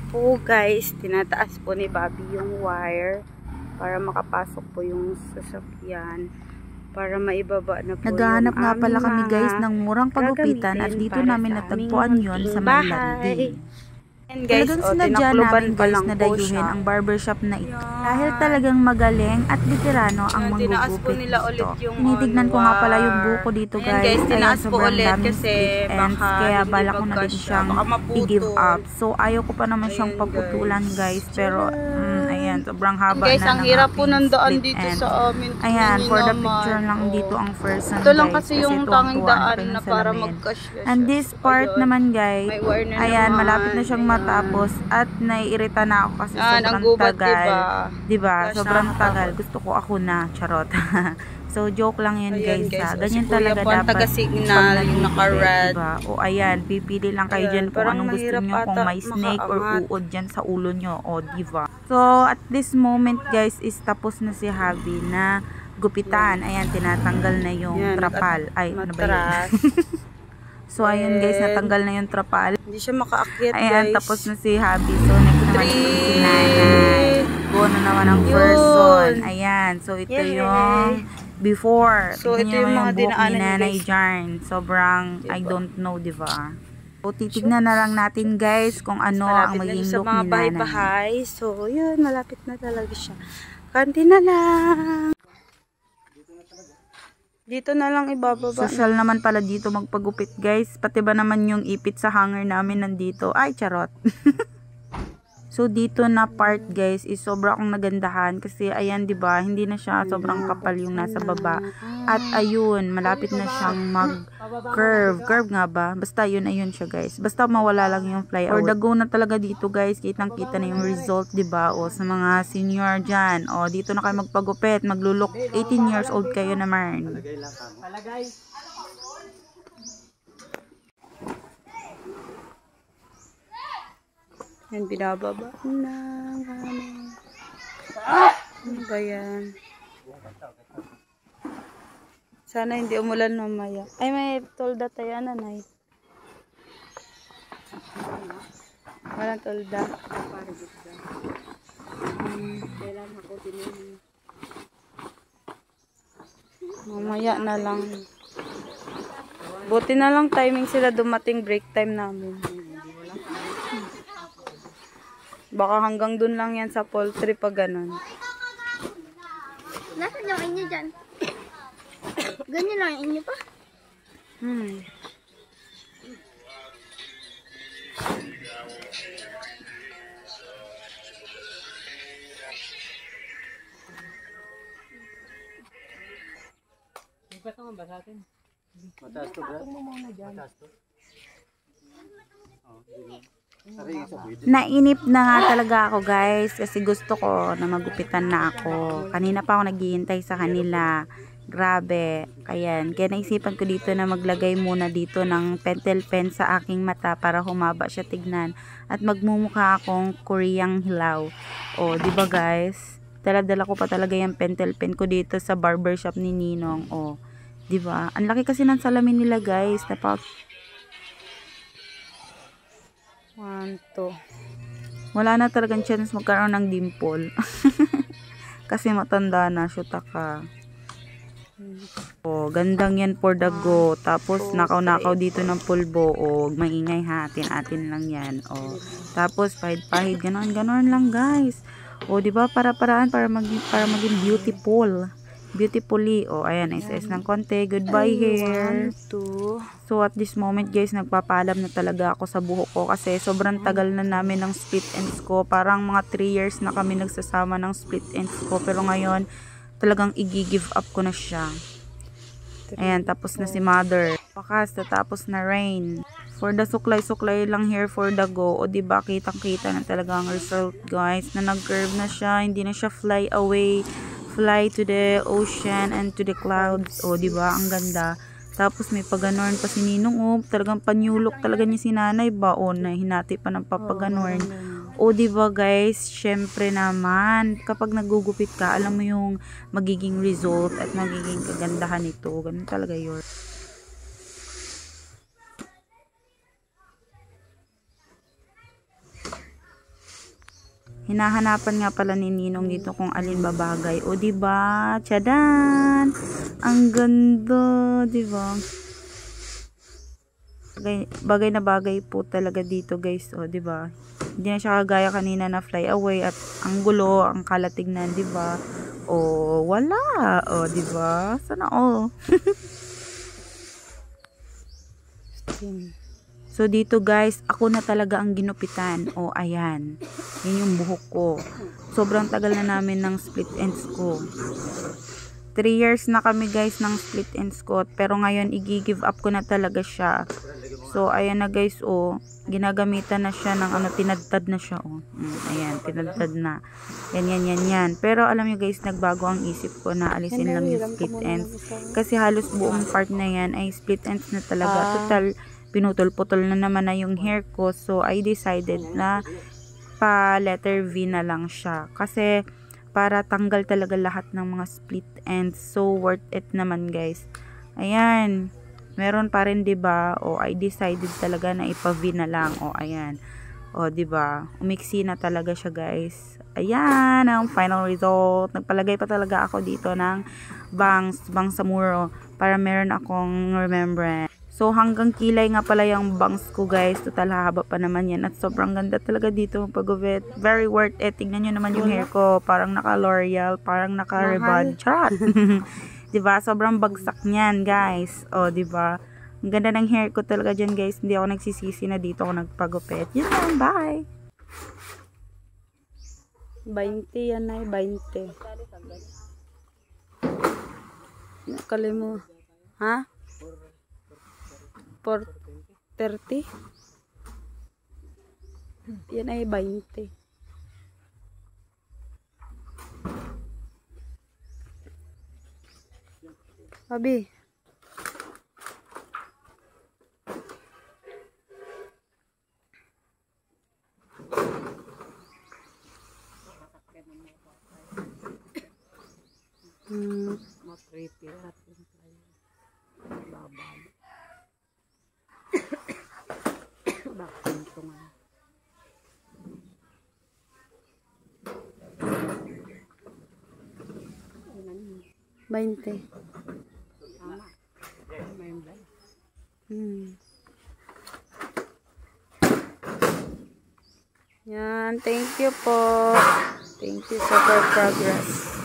po guys, tinataas po ni Bobby yung wire para makapasok po yung sasakyan, para maibaba na po. Naghahanap nga pala kami guys ng murang pagupitan at dito namin natagpuan yon sa Malandi. Talagang sinadya namin guys na dayuhin ang barbershop na ito. Dahil talagang magaling at veterano ang manggugupit dito. Tinitignan ko nga pala yung buko dito guys. Ayan, sobrang daming split ends. Kaya bala ko na din siyang i-give up. So ayaw ko pa naman siyang paputulan guys. Pero ayan, sobrang haba guys, na ang hirap po ng daan dito sa amin. Ayan, for the picture lang dito ang first ito lang kasi yung tanging daan na para mag-cash. And this part naman guys, ayan, malapit na siyang matapos at naiirita na ako kasi sobrang tagal. Diba? Sobrang tagal. Gusto ko ako na. Charot. So, joke lang yan guys. Ganyan talaga dapat. Taga-signal, yung naka-red. Diba? O ayan, pipili lang kayo dyan kung anong gusto nyo. Kung may snake or uod dyan sa ulo nyo. O, diba? So, at this moment guys, is tapos na si Javi na gupitan. Ayan, tinatanggal na yung trapal. Ay, ano ba yun? So, ayun guys, natanggal na yung trapal. Hindi siya makaakyat guys. Ayan, tapos na si Javi. So, next naman si Nanay. Go na naman ang person. Ayan, so ito yung before. So, ito yung mga dinaanan ni Nanay Jarn. Sobrang, I don't know, diba? So, titignan na lang natin guys kung ano ang maging look ni Nanay. Bahay-bahay. So, yun, malapit na talaga siya. Kanti na lang. Dito na lang ibababa. Social naman pala dito magpagupit guys. Pati ba naman yung ipit sa hanger namin nandito. Ay, charot. So, dito na part guys is sobra akong nagandahan. Kasi ayan, diba, hindi na siya sobrang kapal yung nasa baba. At ayun, malapit na siyang mag-curve. Curve nga ba? Basta yun, ayun siya guys. Basta mawala lang yung fly out. Or the go na talaga dito guys. Kitang-kita na yung result, diba? O sa mga senior dyan. O, dito na kayo magpagupit. Maglulok 18 years old kayo naman. Yan, binababa na namin. Ano ba yan? Sana hindi umulan mamaya. Ay, may tolda tayo, nanay. Walang tolda. Mamaya na lang. Buti na lang timing sila dumating, break time namin. Baka hanggang dun lang yan sa poultry pag ganun. Nasaan yung inyo dyan? Ganyan lang yung inyo pa? Lipat naman ba sa atin? Mataas to, bro? Mataas to? Nainip na nga talaga ako guys kasi gusto ko na magupitan na ako. Kanina pa ako naghihintay sa kanila. Grabe. Ayan. Kaya naisipan ko dito na maglagay muna dito ng pentel pen sa aking mata para humaba siya tignan. At magmumukha akong Koreang hilaw. O, diba guys? Dala-dala ko pa talaga yung pentel pen ko dito sa barbershop ni Ninong. O, diba? Ang laki kasi ng salamin nila guys. 1, 2. Wala na talagang chance magkaroon ng dimple. Kasi matanda na, shoot ka. Oh, gandang yan for the go. Tapos nakaw-nakaw dito ng pulbo. O, maingay ha. Atin lang yan. O, tapos pahid-pahid. Ganon lang guys. O, diba? Para-paraan para maging beautiful. Beautifully. O, ayan. Is ng konti. Goodbye hair. 1, 2. So, at this moment guys, nagpapaalam na talaga ako sa buhok ko kasi sobrang tagal na namin ng split ends ko. Parang mga 3 years na kami nagsasama ng split ends ko. Pero ngayon, talagang i-give up ko na siya. Ayan, tapos na si mother. Pakas, tapos na rain. For the suklay-suklay lang here for the go. O diba, kitang-kita na talaga ang result guys. Na nag-curve na siya, hindi na siya fly away. Fly to the ocean and to the clouds. O diba, ang ganda. Tapos may paganorn pa si Ninong. Talagang panyulok talaga niya si nanay ba? O, na hinati pa ng papaganorn. O, diba guys, syempre naman, kapag nagugupit ka, alam mo yung magiging result at magiging kagandahan nito. Ganun talaga yun. Hinahanapan nga pala ni Ninong dito kung alin babagay. O, diba? Tchadan! Ang ganda, diba? Bagay na bagay po talaga dito, guys. O, diba? Hindi na siya kagaya kanina na fly away at ang gulo, ang kalatignan, diba? O, wala. O, diba? Sana all. So, dito guys, ako na talaga ang ginupitan. O, ayan. Yan yung buhok ko. Sobrang tagal na namin ng split ends ko. 3 years na kami guys ng split ends ko. Pero ngayon, i-give up ko na talaga siya. So, ayan na guys, o. Ginagamitan na siya ng ano, tinadtad na siya, o. Ayan, tinadtad na. Yan. Pero alam nyo guys, nagbago ang isip ko na alisin lang yung split ends. Kasi halos buong part na yan ay split ends na talaga. Total, pinutol-putol na naman na yung hair ko. So, I decided na pa letter V na lang siya. Kasi, para tanggal talaga lahat ng mga split ends. So, worth it naman guys. Ayan. Meron pa rin, diba? O, I decided talaga na ipa-V na lang. O, ayan. O, diba? Umiksi na talaga siya guys. Ayan, ang final result. Nagpalagay pa talaga ako dito ng bangs sa muro. Para meron akong remembrance. So, hanggang kilay nga pala yung bangs ko guys. Total, haba pa naman yan. At sobrang ganda talaga dito pag-uvet. Very worth it. Tingnan nyo naman yung hair ko. Parang naka-L'Oreal. Parang naka-Rebond. Charot! Diba? Sobrang bagsak niyan guys. O, diba? Ang ganda ng hair ko talaga dyan guys. Hindi ako nagsisisi na dito ako nagpagupit. Yun lang. Bye! 20 yan ay 20. Nakali mo. Ha? 430? Yan ay 20. Abi. Mag-repair at yung babal. Bakit ito nga? Bainte. Tama. Yan. Thank you po. Thank you sa progress.